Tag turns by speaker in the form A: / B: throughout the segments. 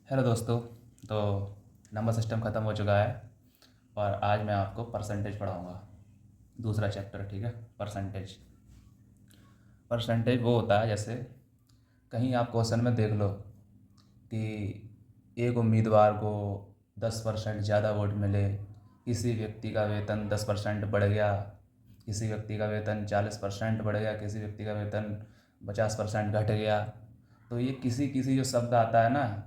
A: Hello दोस्तों। तो number system ख़त्म हो चुका है और आज मैं आपको परसेंटेज पढ़ाऊँगा। दूसरा चैप्टर, ठीक है। परसेंटेज परसेंटेज वो होता है, जैसे कहीं आप क्वेश्चन में देख लो कि एक उम्मीदवार को 10% ज़्यादा वोट मिले, किसी व्यक्ति का वेतन 10% बढ़ गया, किसी व्यक्ति का वेतन 40% बढ़ गया, किसी व्यक्ति का वेतन 50% घट गया। तो ये किसी किसी जो शब्द आता है ना,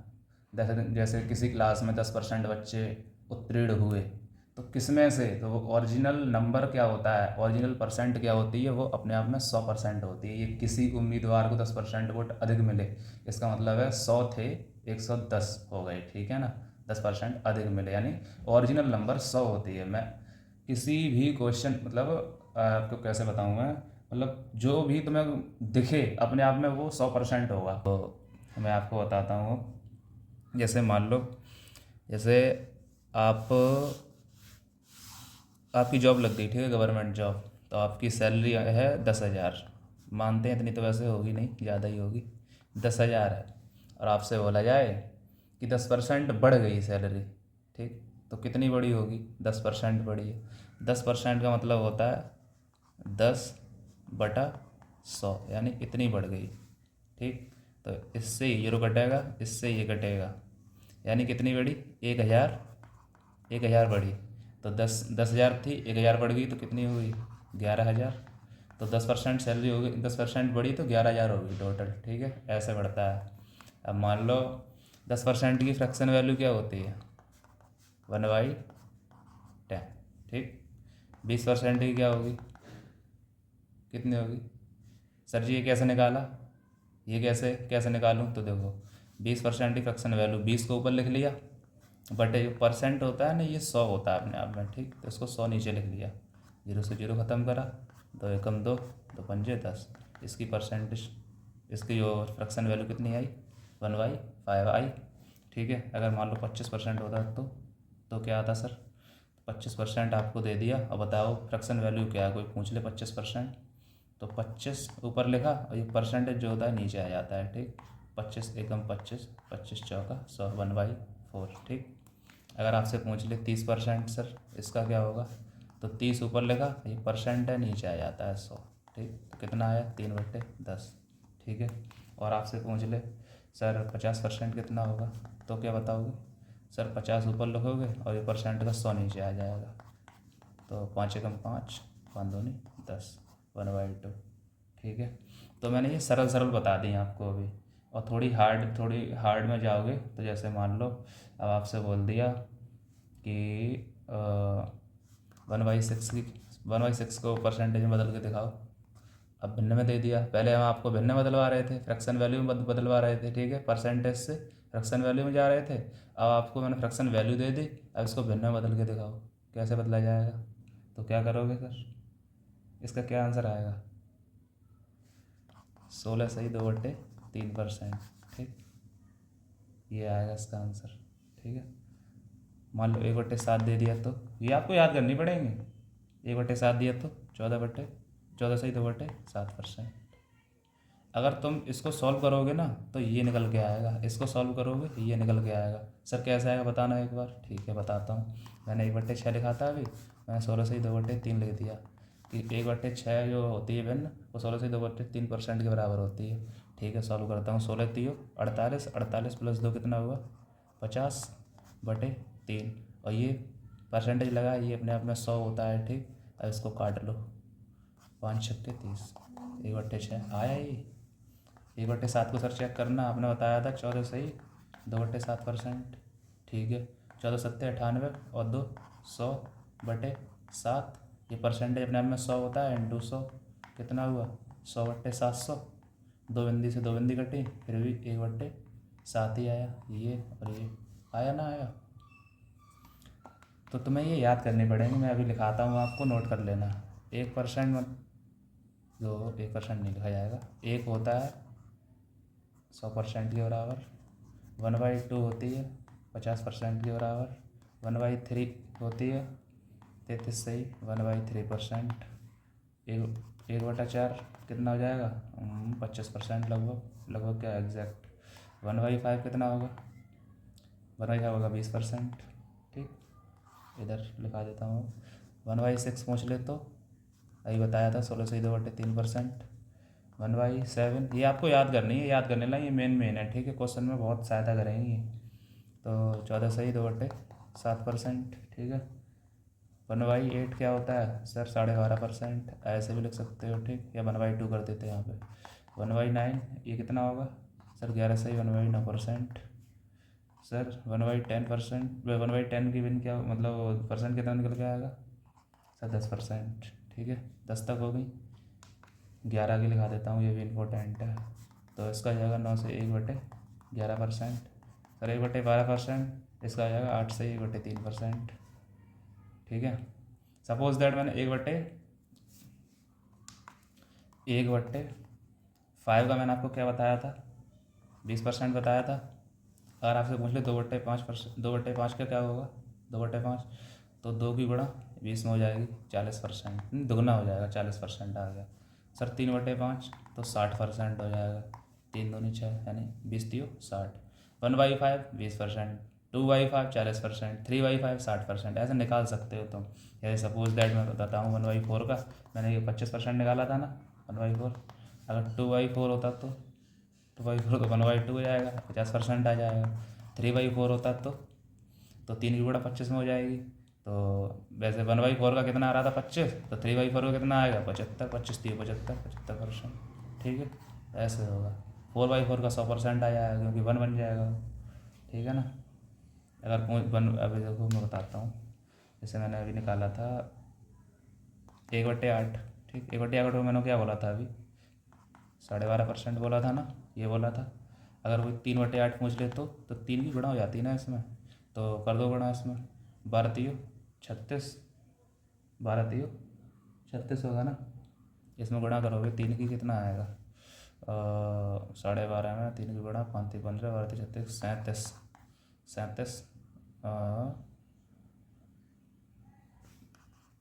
A: जैसे जैसे किसी क्लास में 10% बच्चे उत्तीर्ण हुए, तो किसमें से, तो वो ओरिजिनल नंबर क्या होता है, ओरिजिनल परसेंट क्या होती है, वो अपने आप में 100% होती है। ये किसी उम्मीदवार को 10% वोट अधिक मिले, इसका मतलब है 100 थे 110 हो गए, ठीक है ना। 10% अधिक मिले यानी ओरिजिनल नंबर 100 होती है। मैं किसी भी क्वेश्चन, मतलब आपको कैसे बताऊँ मैं, मतलब जो भी तुम्हें दिखे अपने आप में वो 100% होगा। तो मैं आपको बताता हूँ। जैसे मान लो, जैसे आप आपकी जॉब लग गई, ठीक है, गवर्नमेंट जॉब। तो आपकी सैलरी है 10,000। मानते हैं इतनी तो वैसे होगी नहीं, ज़्यादा ही होगी। 10,000 है और आपसे बोला जाए कि 10% बढ़ गई सैलरी, ठीक। तो कितनी बड़ी होगी? 10% बढ़ी है। 10% का मतलब होता है 10/100, यानी इतनी बढ़ गई, ठीक। तो इससे ये जीरो कटेगा, इससे ये कटेगा, यानी कितनी बढ़ी? 1,000। 1,000 बढ़ी। तो 10,000 थी, 1,000 बढ़ गई तो कितनी हो गई? 11,000। तो 10% सैलरी हो गई, 10% बढ़ी तो 11,000 होगी टोटल, ठीक है। ऐसे बढ़ता है। अब मान लो 10% की फ्रैक्शन वैल्यू क्या होती है? 1/10, ठीक। 20% की क्या होगी? कितनी होगी? सर जी ये कैसे निकाला? ये कैसे कैसे निकालूं? तो देखो, 20% की फ्रैक्शन वैल्यू, 20 को ऊपर लिख लिया, बट ये परसेंट होता है ना, ये 100 होता है अपने आप में, ठीक। तो इसको 100 नीचे लिख लिया, जीरो से जीरो ख़त्म करा, दो एकम दो, दो पंजे 10। इसकी परसेंटेज, इसकी जो फ्रैक्शन वैल्यू कितनी आई? 1/5 आई, ठीक है। अगर मान लो 25% होता तो क्या आता सर? 25% आपको दे दिया। अब बताओ फ्रैक्शन वैल्यू क्या है, कोई पूछ ले 25%, तो 25 ऊपर लिखा और ये परसेंटेज जो होता है नीचे आ जाता है, ठीक। 25 एकम 25, 25 चौका 100, 1/4, ठीक। अगर आपसे पूछ ले 30% सर इसका क्या होगा, तो 30 ऊपर लिखा, ये परसेंट है, नीचे आ जाता है 100, ठीक। तो कितना आया? 3/10, ठीक है। और आपसे पूछ ले सर 50% कितना होगा, तो क्या बताओगे? सर 50 ऊपर लिखोगे और ये परसेंट का 100 नीचे आ जाएगा। तो 5 एकम 5, 5 दूनी 10, 1/2, ठीक है। तो मैंने ये सरल सरल बता दी आपको अभी। और थोड़ी हार्ड में जाओगे तो जैसे मान लो अब आपसे बोल दिया कि 1/6 की, 1/6 को परसेंटेज में बदल के दिखाओ। अब भिन्न में दे दिया, पहले हम आपको भिन्न बदलवा रहे थे, फ्रैक्शन वैल्यू में बदलवा रहे थे, ठीक है। परसेंटेज से फ्रैक्शन वैल्यू में जा रहे थे। अब आपको मैंने फ्रैक्शन वैल्यू दे दी, अब इसको भिन्न में बदल के दिखाओ कैसे बदला जाएगा। तो क्या करोगे सर? इसका क्या आंसर आएगा? 16 सही 2/3%, ठीक। ये आएगा इसका आंसर, ठीक है। मान लो 1/7 दे दिया तो ये आपको याद करनी पड़ेंगे। 1/7 दिया तो 14 सही 2/7%। अगर तुम इसको सॉल्व करोगे ना तो ये निकल के आएगा, इसको सॉल्व करोगे ये निकल के आएगा। सर कैसे आएगा बताना एक बार। ठीक है बताता हूँ। मैंने 1/6 लिखा था अभी, मैंने 16 से ही 2/3 लिख दिया कि 1/6 जो होती है भिन्न, वो 16 से 2/3% के बराबर होती है। ठीक है सॉल्व करता हूँ। 16 3 48, 48 प्लस 2 कितना हुआ? 50/3। और ये परसेंटेज लगा, ये अपने आप में 100 होता है, ठीक। अब इसको काट लो, 5 छक्के 30, 1/6 आया ये। 1/7 को सर चेक करना, आपने बताया था 14 सही 2/7%, ठीक है। 14 सत्ते 98 और 2 100/7। ये परसेंटेज अपने आप में 100 होता है, इंटू 100 कितना हुआ? 100/700। दो बिंदी से दो बिंदी कटी, फिर भी 1/7 ही आया। ये और ये आया ना आया। तो तुम्हें ये याद करनी पड़ेंगे, मैं अभी लिखाता हूँ आपको, नोट कर लेना। 1% मत, जो 1% नहीं लिखा जाएगा। एक होता है 100% के बराबर, 1/2 होती है 50% के बराबर, 1/3 होती है 33 सही 1/3%। 1/4 कितना हो जाएगा? 25% लगभग, लगभग क्या एग्जैक्ट। 1/5 कितना होगा? क्या होगा 20%। ठीक, इधर लिखा देता हूँ। 1/6 पूछ ले तो अभी बताया था 16/2/3%। 1/7 ये आपको याद करनी है, याद करने ला, ये मेन है। ठीक है, क्वेश्चन में बहुत सहायता करेंगी। तो 14/2/7%। ठीक है, 1/8 क्या होता है सर? 12.5%। ऐसे भी लिख सकते हो। ठीक, या 1/2 कर देते हैं यहाँ पे। 1/9 ये कितना होगा सर? 11/1/9%। सर 1/10%, 1/10 की बिन क्या मतलब परसेंट कितना निकल के आएगा सर? 10%। ठीक है, 10 तक हो गई। 11 की लिखा देता हूँ, ये भी इम्पोर्टेंट है। तो इसका आ जाएगा 9 से 1/11%। सर 1/12%। इसका आ जाएगा 8 से 1/3%। ठीक है, सपोज दैट मैंने 1/5 का मैंने आपको क्या बताया था? 20% बताया था। अगर आपसे पूछ ले 2/5%, 2/5 का क्या होगा? 2/5 तो 2 की गुणा 20 में हो जाएगी 40%, दुगना हो जाएगा, 40% आ गया। सर 3/5 तो 60% हो जाएगा। 3 दूनी 6 यानी 20×3 = 60। 1/5 20%, 2/5 40%, 3/5 60%। ऐसे निकाल सकते हो तुम। जैसे सपोज दैट मैं बताता हूँ 1/4 का मैंने ये 25% निकाला था ना। 1/4 अगर 2/4 होता तो 2/4 तो 1/2 हो जाएगा, 50% आ जाएगा। 3/4 होता तो 3 की गुणा 25 में हो जाएगी। तो वैसे 1/4 का कितना आ रहा था? 25। तो 3/4 का कितना आएगा? 75। 25×3 = 75%। ठीक है, ऐसे होगा। 4/4 का 100% आ जाएगा क्योंकि 1 बन जाएगा। ठीक है ना। अगर अभी देखो मैं बताता हूँ। जैसे मैंने अभी निकाला था 1/8। ठीक, 1/8 को मैंने क्या बोला था अभी? 12.5% बोला था ना, ये बोला था। अगर वो 3/8 पूछ ले तो 3 की गुणा हो जाती है ना इसमें। तो कर दो गुणा इसमें। 12×3 = 36। 12×3 = 36 होगा ना। इसमें गुणा करोगे 3 की कितना आएगा? 12.5 में 3 की गुणा 5×3 = 15, 12×3 = 37। 37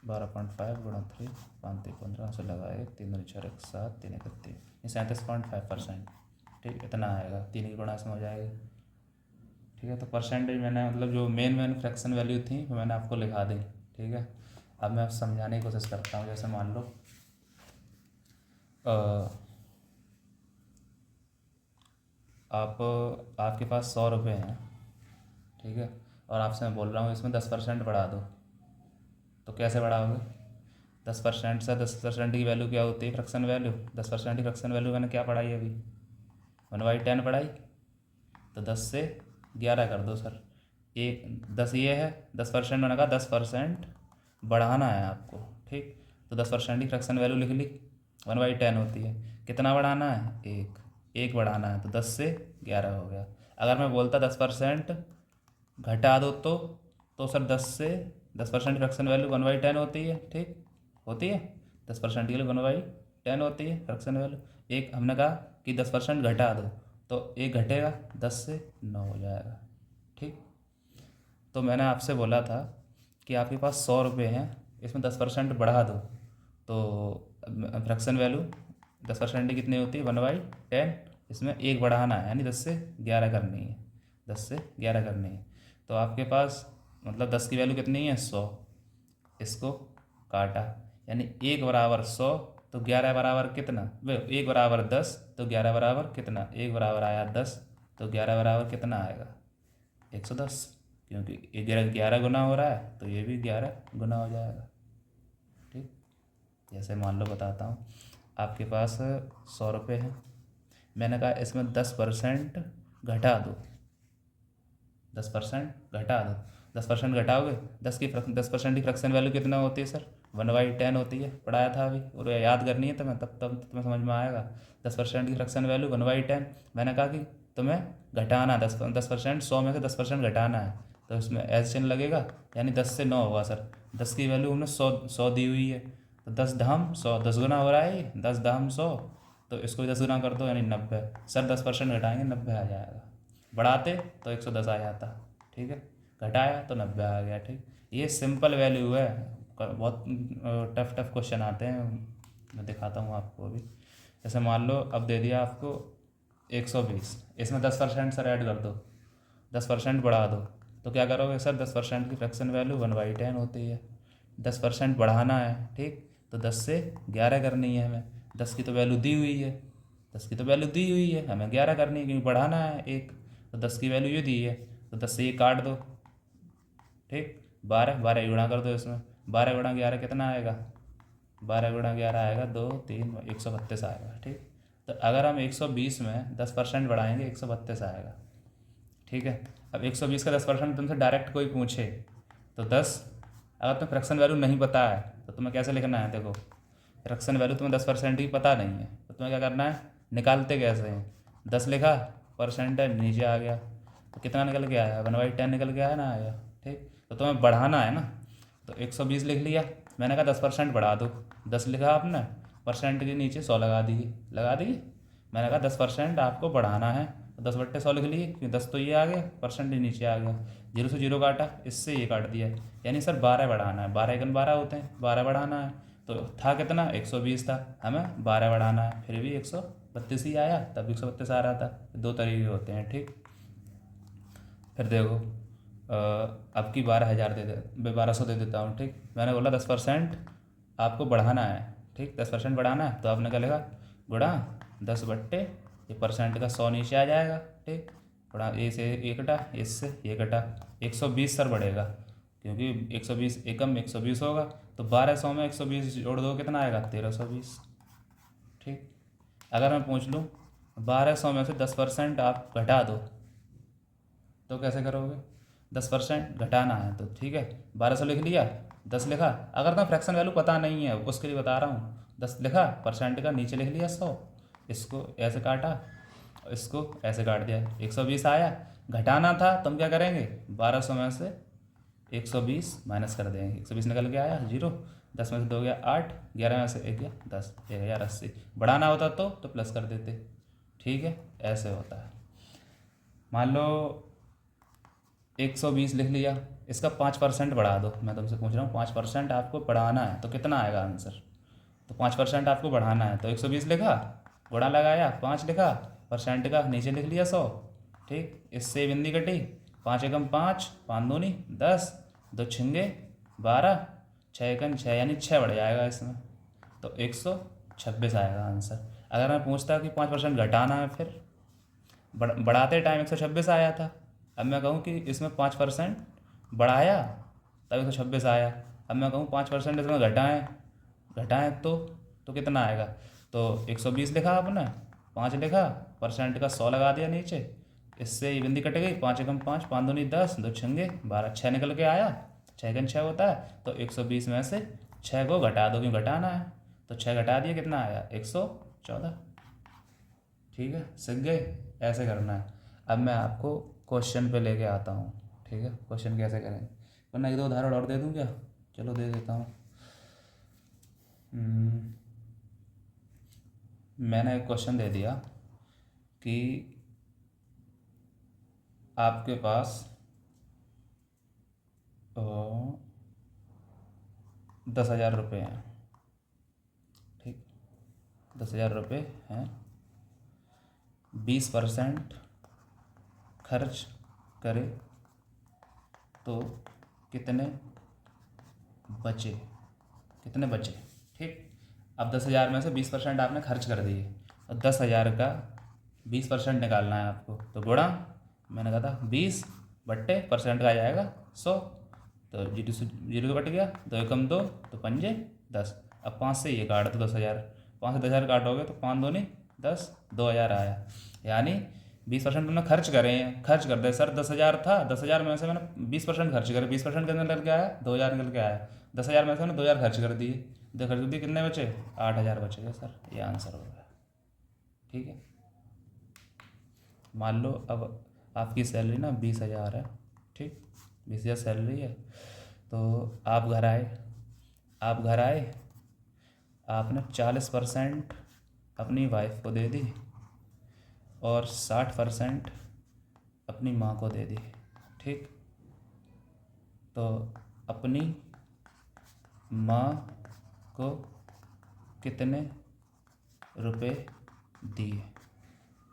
A: 12.5 × 3 5×3 = 15 से लगाए 3×4 = 7 3×1 = 3, ये 37.5%। ठीक, इतना आएगा। 3 की गुणा इसमें हो जाएगी। ठीक है, तो परसेंटेज मैंने मतलब जो मेन फ्रैक्शन वैल्यू थी वो मैंने आपको लिखा दी। ठीक है, अब मैं समझाने की कोशिश करता हूँ। जैसे मान लो आपके पास 100 रुपये हैं। ठीक है, और आपसे मैं बोल रहा हूँ इसमें 10% बढ़ा दो। तो कैसे बढ़ाओगे? 10% से 10% की वैल्यू क्या होती है? Fraction value. 10% की फ्रैक्शन वैल्यू मैंने क्या पढ़ाई अभी? 1/10 पढ़ाई। तो 10 से 11 कर दो सर। 10 ये है, 10% मैंने कहा 10% बढ़ाना है आपको। ठीक, तो 10% की फ्रैक्शन वैल्यू लिख ली। 1/10 होती है। कितना बढ़ाना है? 1 बढ़ाना है। तो 10 से 11 हो गया। अगर मैं बोलता 10% घटा दो तो सर 10% फ्रैक्शन वैल्यू 1/10 होती है। ठीक, होती है। 10% के लिए 1/10 होती है फ्रैक्शन वैल्यू। एक हमने कहा कि 10% घटा दो तो 1 घटेगा, 10 से 9 हो जाएगा। ठीक, तो मैंने आपसे बोला था कि आपके पास 100 रुपये हैं, इसमें 10% बढ़ा दो तो फ्रैक्शन वैल्यू 10% की कितनी होती है? 1/10। इसमें 1 बढ़ाना है यानी 10 से 11 करनी है। 10 से 11 करनी है। तो आपके पास मतलब 10 की वैल्यू कितनी है? 100। इसको काटा यानी 1 बराबर 100 तो 11 बराबर कितना? 1 बराबर 10 तो 11 बराबर कितना? 1 बराबर आया 10 तो 11 बराबर कितना आएगा? 110। क्योंकि ये 11 गुना हो रहा है तो ये भी 11 गुना हो जाएगा। ठीक, जैसे मान लो बताता हूँ, आपके पास 100 रुपये हैं। मैंने कहा इसमें 10% घटा दो। 10% घटा दो। 10% घटाओगे 10% की फ्रैक्शन वैल्यू कितना होती है सर? 1/10 होती है। पढ़ाया था अभी, और याद करनी है तुम्हें, तब तुम्हें समझ में आएगा। 10% की फ्रैक्शन वैल्यू 1/10। मैंने कहा कि तुम्हें घटाना 10%, 100 में से 10% घटाना है। तो इसमें एज चिन्ह लगेगा यानी 10 से 9 होगा सर। 10 की वैल्यू हमने 100 दी हुई है तो 10 धाम 100, 10 गुना हो रहा है। 10 धाम 100 तो इसको भी 10 गुना कर दो यानी 90। सर 10% घटाएंगे 90 आ जाएगा। बढ़ाते तो 110 आ जाता। ठीक है, घटाया तो 90 आ गया। ठीक, ये सिंपल वैल्यू है। बहुत टफ क्वेश्चन आते हैं, मैं दिखाता हूँ आपको अभी। जैसे मान लो अब दे दिया आपको 120, इसमें 10% सर ऐड कर दो 10% बढ़ा दो तो क्या करोगे सर? 10% की फ्रैक्शन वैल्यू 1/10 होती है। 10% बढ़ाना है, ठीक, तो 10 से 11 करनी है हमें। 10 की तो वैल्यू दी हुई है, 10 की तो वैल्यू दी हुई है, हमें 11 करनी है क्योंकि बढ़ाना है एक, तो 10 की वैल्यू ये दी है, तो 10 से ये काट दो, ठीक। 12 गुणा कर दो इसमें, 12 गुणा 11 कितना आएगा? 12 गुणा 11 आएगा 2 3 132 आएगा, ठीक। तो अगर हम 120 में 10% बढ़ाएंगे 132 आएगा, ठीक है। अब 120 का 10% तुमसे डायरेक्ट कोई पूछे तो 10, अगर तुम्हें फ्रैक्शन वैल्यू नहीं पता है तो तुम्हें कैसे लिखना है? देखो, फ्रैक्शन वैल्यू तुम्हें 10% की पता नहीं है तो तुम्हें क्या करना है? निकालते कैसे हैं? 10 लिखा, परसेंट है नीचे आ गया, तो कितना निकल के आया? 1/10 निकल के आया ना, आया, ठीक। तो तुम्हें बढ़ाना है ना, तो 120 लिख लिया, मैंने कहा 10% बढ़ा दो, 10 लिखा आपने, परसेंट के नीचे 100 लगा दिए। मैंने कहा 10% आपको बढ़ाना है, तो 10/100 लिख लिए क्योंकि 10 तो ये आ गया, परसेंट नीचे आ गया, 0 से 0 काटा, इससे ये काट दिया, यानी सर 12 बढ़ाना है, 12 एकन 12 होते हैं, 12 बढ़ाना है। तो था कितना? 120 था, हमें 12 बढ़ाना है, फिर भी 132 ही आया, तब 132 आ रहा था। दो तरीके होते हैं, ठीक। फिर देखो, अब की 12,000 1200 दे देता हूँ, ठीक। मैंने बोला 10% आपको बढ़ाना है, ठीक, 10% बढ़ाना है, तो आपने क्या लिखा? गुणा 10 बट्टे ये परसेंट का 100 नीचे आ जाएगा, ठीक, गुणा ए से ये कटा, इससे ये कटा, 120 सर बढ़ेगा क्योंकि 120 एकम 120 होगा, तो 1200 में 120 जोड़ दो कितना आएगा? 1320, ठीक। अगर मैं पूछ लूँ 1200 में से 10% आप घटा दो तो कैसे करोगे? 10% घटाना है तो ठीक है, 1200 लिख लिया, 10 लिखा, अगर तो फ्रैक्शन वैल्यू पता नहीं है उसके लिए बता रहा हूँ, 10 लिखा, परसेंट का नीचे लिख लिया 100, इसको ऐसे काटा, इसको ऐसे काट दिया, 120 आया। घटाना था तो हम क्या करेंगे? 1200 में से 120 माइनस कर देंगे, 120 निकल के आया 0, 10 में से 2 गया 8, 11 में से 1 गया 10, 1080। बढ़ाना होता तो प्लस कर देते, ठीक है, ऐसे होता है। मान लो 120 लिख लिया, इसका 5% बढ़ा दो, मैं तुमसे पूछ रहा हूँ 5% आपको बढ़ाना है तो कितना आएगा आंसर? तो 5% आपको बढ़ाना है तो 120 लिखा, गुणा लगाया, 5 लिखा, परसेंट का नीचे लिख लिया 100, ठीक, इससे बिंदी कटी, 5 एकम 5, 5 दूनी 10, 2 छिंगे 12, 6 एकम 6 यानी 6 बढ़ जाएगा इसमें, तो 126 आएगा आंसर। अगर मैं पूछता कि 5% घटाना है, फिर बढ़ाते टाइम 126 आया था, अब मैं कहूँ कि इसमें 5% बढ़ाया तब 126 आया, अब मैं कहूँ 5% इसमें घटाएं घटाएं तो कितना आएगा? तो 120 लिखा आपने, 5 लिखा, परसेंट का 100 लगा दिया नीचे, इससे ये बिंदी कट गई, 5 एकम 5, 5 दूनी 10, 2 छंगे 12, 6 निकल के आया, 6 एकम 6 होता है, तो 120 में से 6 को घटा दो क्यों घटाना है, तो 6 घटा दिया, कितना आया? 114, ठीक है, सीख गए, ऐसे करना है। अब मैं आपको क्वेश्चन पे लेके आता हूँ, ठीक है, क्वेश्चन कैसे करें, वरना एक दो उदाहरण और दे दूँ क्या? चलो दे देता हूँ। मैंने एक क्वेश्चन दे दिया कि आपके पास 10,000 रुपये हैं, ठीक, 10,000 रुपये हैं, 20% खर्च करे तो कितने बचे? कितने बचे, ठीक। अब 10,000 में से 20% आपने खर्च कर दिए, और 10,000 का 20% निकालना है आपको, तो गुणा, मैंने कहा था 20 बट्टे परसेंट का आ जाएगा 100, तो जीरो से जीरो तो कट गया, 2 एकम 2, तो पंजे 10, अब 5 से ये काट दो 10,000, 5 से 10,000 काटोगे तो 5 दूनी 10, 2,000 आया, यानी 20% तुमने खर्च करे हैं, खर्च कर दे सर 10,000 था, 10,000 में से मैंने 20% खर्च करे, 20% कितने निकल के आया? 2,000 निकल के आया, 10,000 में से मैंने 2,000 खर्च कर दिए, दो खर्च दिए, कितने बचे? 8,000 बचे गए सर, ये आंसर हो गया, ठीक है। मान लो अब आपकी सैलरी ना 20,000 है, ठीक, 20,000 सैलरी है, तो आप घर आए, आपने 40% अपनी वाइफ को दे दी और 60% अपनी माँ को दे दी, ठीक। तो अपनी माँ को कितने रुपए दिए?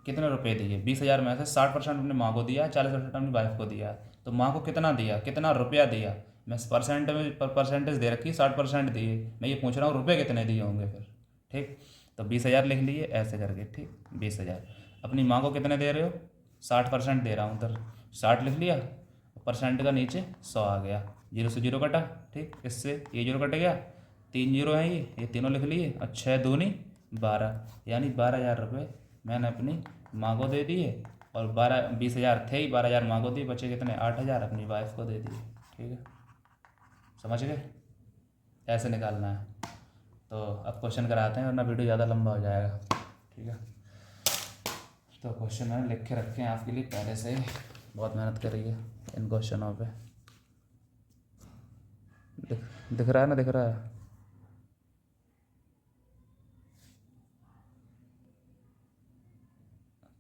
A: कितने रुपए दिए, 20,000 में से 60% अपनी माँ को दिया, 40% अपनी वाइफ को दिया। तो माँ को कितना दिया, कितना रुपया दिया, मैं परसेंट में परसेंटेज दे रखी 60% दिए, मैं ये पूछ रहा हूँ रुपये कितने दिए होंगे फिर। ठीक, तो 20,000 लिख लिए ऐसे करके। ठीक, 20,000। अपनी माँ को कितने दे रहे हो, 60% दे रहा हूँ उधर, 60 लिख लिया, परसेंट का नीचे 100 आ गया, जीरो से जीरो कटा। ठीक, इससे ये जीरो कट गया, 3 जीरो हैं ये तीनों लिख लिए, और 6 दूनी 12, यानी 12,000 रुपये मैंने अपनी माँ को दे दिए, और 20,000 थे ही, 12,000 माँ को दिए, बचे कितने 8,000 अपनी वाइफ को दे दिए। ठीक है, समझ गए, ऐसे निकालना है। तो अब क्वेश्चन कराते हैं वरना वीडियो ज़्यादा लंबा हो जाएगा। ठीक है, तो क्वेश्चन मैंने लिख के रखे हैं आपके लिए पहले से ही, बहुत मेहनत करी है इन क्वेश्चनों पे। दिख रहा है ना, दिख रहा है।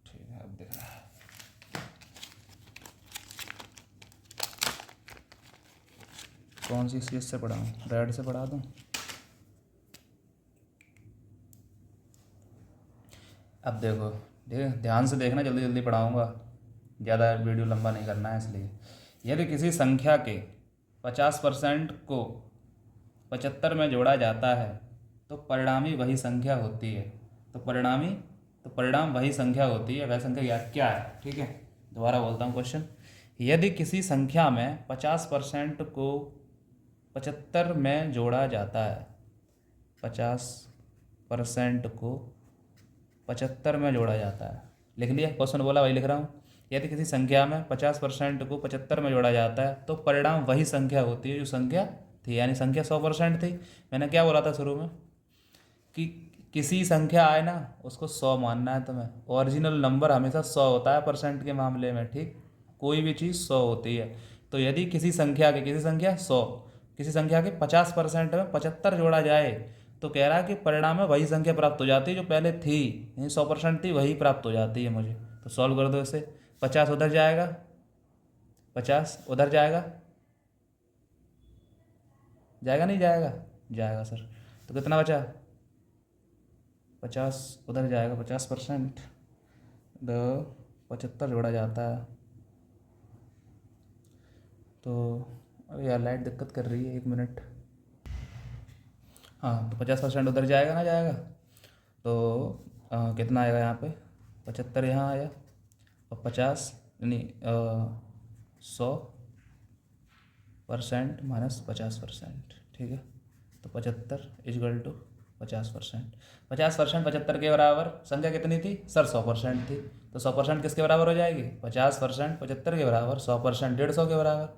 A: ठीक है, अब दिख रहा है। कौन सी चीज़ से पढ़ाऊँ, रेड से पढ़ा दूँ? अब देखो, ध्यान से देखना, जल्दी जल्दी पढ़ाऊँगा, ज़्यादा वीडियो लंबा नहीं करना है इसलिए। यदि किसी संख्या के 50% को 75 में जोड़ा जाता है तो परिणामी वही संख्या होती है। तो परिणाम वही संख्या होती है, वह संख्या क्या है? ठीक है, दोबारा बोलता हूँ क्वेश्चन। यदि किसी संख्या में 50% को 75 में जोड़ा जाता है, 50% को 75 में जोड़ा जाता है, लिख लिया, क्वेश्चन बोला वही लिख रहा हूँ। यदि किसी संख्या में 50% को 75 में जोड़ा जाता है तो परिणाम वही संख्या होती है जो संख्या थी, यानी संख्या 100% थी। मैंने क्या बोला था शुरू में कि किसी संख्या आए ना उसको 100 मानना है तुम्हें। ओरिजिनल नंबर हमेशा 100 होता है परसेंट के मामले में। ठीक, कोई भी चीज़ 100 होती है। तो यदि किसी संख्या 100, किसी संख्या के 50% में 75 जोड़ा जाए तो कह रहा है कि परिणाम में वही संख्या प्राप्त हो जाती है जो पहले थी, यानी 100% थी, वही प्राप्त हो जाती है मुझे। तो सॉल्व कर दो इसे। 50 उधर जाएगा, 50 उधर जाएगा, जाएगा नहीं जाएगा, जाएगा सर। तो कितना बचा, 50 उधर जाएगा, 50% 75 जोड़ा जाता है। तो अरे यार लाइट दिक्कत कर रही है, 1 मिनट। हाँ, तो 50% उधर जाएगा ना, जाएगा। तो कितना आएगा यहाँ पे, 75 यहाँ आया, और 50 यानी 100% माइनस 50%। ठीक है, तो 75 इजगल टू 50%। 50% 75 के बराबर संख्या कितनी थी सर, 100% थी। तो 100% किसके बराबर हो जाएगी, 50% 75 के बराबर, 100% 150 के बराबर।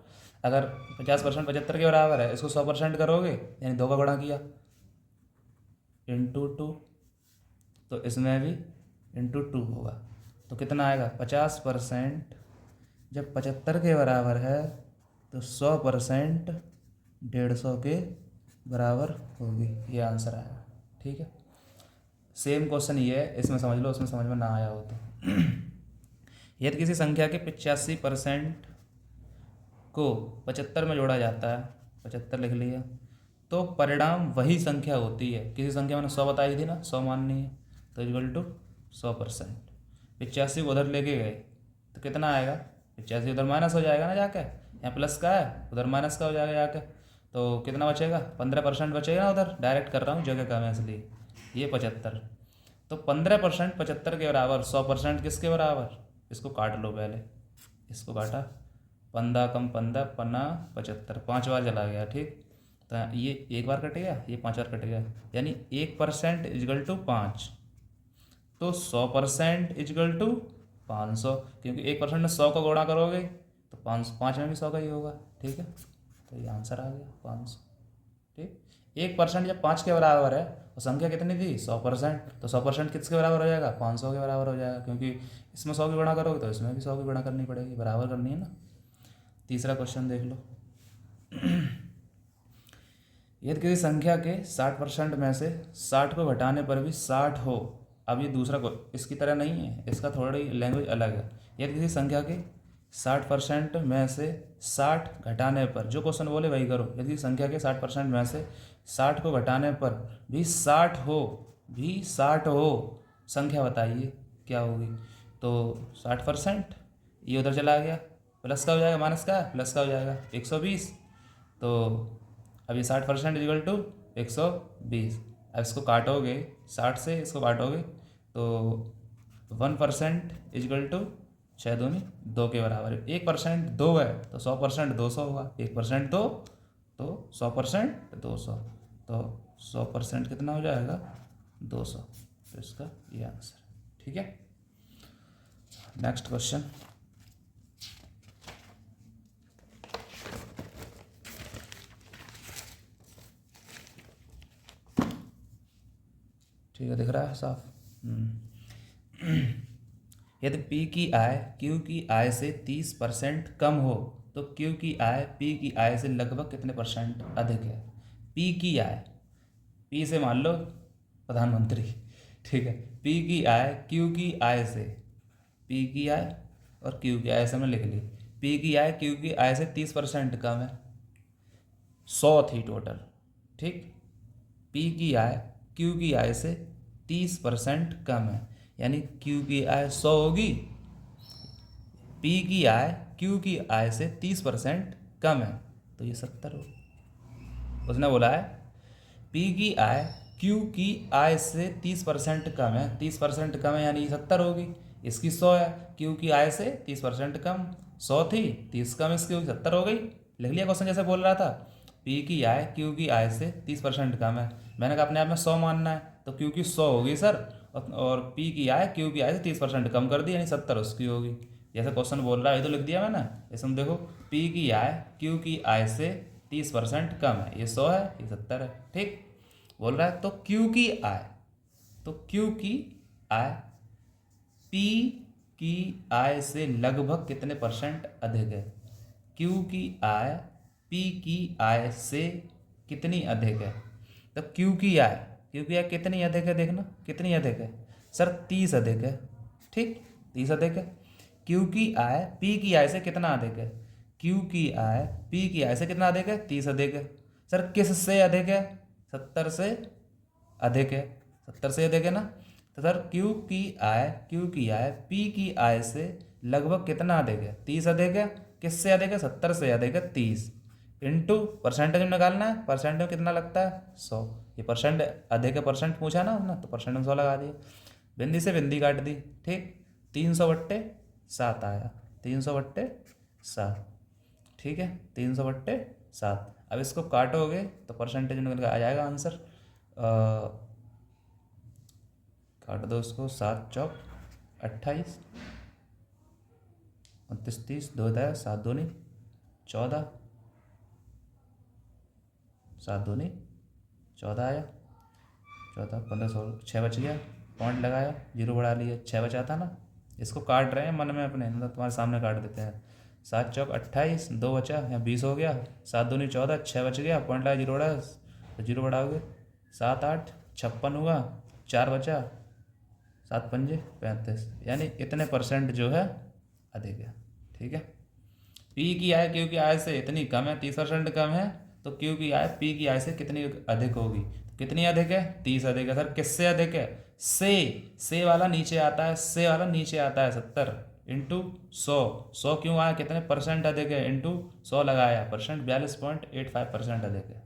A: अगर 50% 75 के बराबर है, इसको 100% करोगे यानी 2 का गुणा किया, इंटू 2, तो इसमें भी इंटू 2 होगा। तो कितना आएगा, 50% जब 75 के बराबर है तो 100% 150 के बराबर होगी, ये आंसर आएगा। ठीक है, सेम क्वेश्चन ये है, इसमें समझ लो, उसमें समझ में ना आया हो तो। यदि किसी संख्या के 85% को 75 में जोड़ा जाता है, 75 लिख लिया, तो परिणाम वही संख्या होती है। किसी संख्या मैंने 100 बताई थी ना, 100 माननी है, तो इक्वल टू 100%। 85 को उधर लेके गए तो कितना आएगा, 85 उधर माइनस हो जाएगा ना जाके, यहाँ प्लस का है उधर माइनस का हो जाएगा जाके, तो कितना बचेगा, 15% बचेगा ना उधर। डायरेक्ट कर रहा हूँ, जगह कम है इसलिए। ये 75, तो 15% 75 के बराबर, 100% किसके बराबर, इसको काट लो पहले, इसको काटा, 15 कम 15 पन्ना 75, 5 बार चला गया। ठीक, तो ये 1 बार कटेगा, ये 5 बार कटेगा, यानी 1% इजगल टू 5। तो 100% इजगल टू 500, क्योंकि 1% में 100 का गुणा करोगे तो 5 में भी 100 का ही होगा। ठीक है, तो ये आंसर आ गया 500। ठीक, 1% जब 5 के बराबर है और संख्या कितनी थी 100%, तो 100% किसके बराबर हो जाएगा, 500 के बराबर हो जाएगा, क्योंकि इसमें 100 की गुणा करोगे तो इसमें भी 100 की गुणा करनी पड़ेगी, बराबर करनी है ना। तीसरा क्वेश्चन देख लो। यदि किसी संख्या के 60% में से 60 को घटाने पर भी 60 हो, अब ये दूसरा इसकी तरह नहीं है, इसका थोड़ी लैंग्वेज अलग है। यदि किसी संख्या के 60% में से 60 घटाने पर, जो क्वेश्चन बोले वही करो। यदि संख्या के 60% में से 60 को घटाने पर भी 60 हो, संख्या बताइए क्या होगी। तो 60%, ये उधर चला गया, प्लस का हो जाएगा माइनस का, प्लस का हो जाएगा 120। तो अब ये 60% इक्वल टू 120। अब इसको काटोगे 60 से, इसको काटोगे तो 1% इक्वल टू 6 दूनी 2 के बराबर है। 1% 2 है तो 100% 200 होगा। 1% 2 तो 100% 200, तो 100% कितना हो जाएगा 200। तो इसका ये आंसर। ठीक है, नेक्स्ट क्वेश्चन। ठीक है, दिख रहा है साफ। यदि P की आय Q की आय से 30% कम हो तो Q की आय P की आय से लगभग कितने परसेंट अधिक है। P की आय, P से मान लो प्रधानमंत्री, ठीक है। P की आय Q की आय से, P की आय और Q की आय से हमने लिख ली। P की आय Q की आय से 30% कम है, 100 थी टोटल, ठीक। P की आय Q की आय से 30% कम है, यानी Q की आय 100 होगी, P की आय Q की आय से 30% कम है, तो ये 70 होगी। उसने बोला है P की आय Q की आय से 30% कम है, 30% कम है यानी 70 होगी। इसकी 100 है, Q की आय से 30% कम, 100 थी 30 कम, इसकी होगी 70 हो गई। लिख लिया क्वेश्चन जैसे बोल रहा था। P की आय Q की आय से 30% कम है, मैंने कहा अपने आप में 100 मानना है, तो Q की 100 होगी सर, और P की आय Q की आय से 30% कम कर दी, यानी 70 उसकी होगी। जैसे क्वेश्चन बोल रहा है ये तो लिख दिया मैंने। इसमें देखो P की आय Q की आय से 30% कम है, ये 100 है, ये 70 है, ठीक। बोल रहा है तो Q की आय, तो Q की आय P की आय से लगभग कितने परसेंट अधिक है। Q की आय P की आय से कितनी अधिक है, तो Q की आय कितनी अधिक है, देखना कितनी अधिक है सर, 30 अधिक है, ठीक, 30 अधिक है। Q की आय P की आय से कितना अधिक है, Q की आय P की आय से कितना अधिक है, 30 अधिक है। सर किस से अधिक है, 70 से अधिक है, 70 से अधिक है ना। तो सर Q की आय P की आय से लगभग कितना अधिक है, 30 अधिक है। किससे अधिक है, 70 से अधिक है 30, इंटू परसेंटेज में निकालना है, परसेंट में कितना लगता है 100। ये परसेंट अधिक है, परसेंट पूछा ना तो परसेंट में 100 लगा दिया, बिंदी से बिंदी काट दी, ठीक। 300/7 आया, 300/7, ठीक है, 300/7। अब इसको काटोगे तो परसेंटेज निकल के आ जाएगा आंसर। काट दो उसको, 7 चौक 28, 29 30, 2 है 7 दूनी 14, 7 दूनी 14 आया, 14 15 16, 6 बच गया, पॉइंट लगाया, जीरो बढ़ा लिया, 6 बचा था ना। इसको काट रहे हैं मन में अपने, मतलब तुम्हारे सामने काट देते हैं। 7 चौक 28, 2 बचा, यहाँ 20 हो गया, 7 दूनी 14, 6 बच गया, पॉइंट लगा, जीरो बढ़ा, तो जीरो बढ़ाओगे 7 8 56 हुआ, 4 बचा, 7 पंजे 35, यानी इतने परसेंट जो है अधिक है, ठीक है। P की आय Q की आय से इतनी कम है, 30% कम है, तो Q की आय P की आय से कितनी अधिक होगी, कितनी अधिक है, 30 अधिक है। सर किससे अधिक है, से वाला नीचे आता है, से वाला नीचे आता है, 70 इंटू 100 क्यों आया, कितने परसेंट अधिक है, इंटू 100 लगाया, परसेंट 42.85% अधिक है।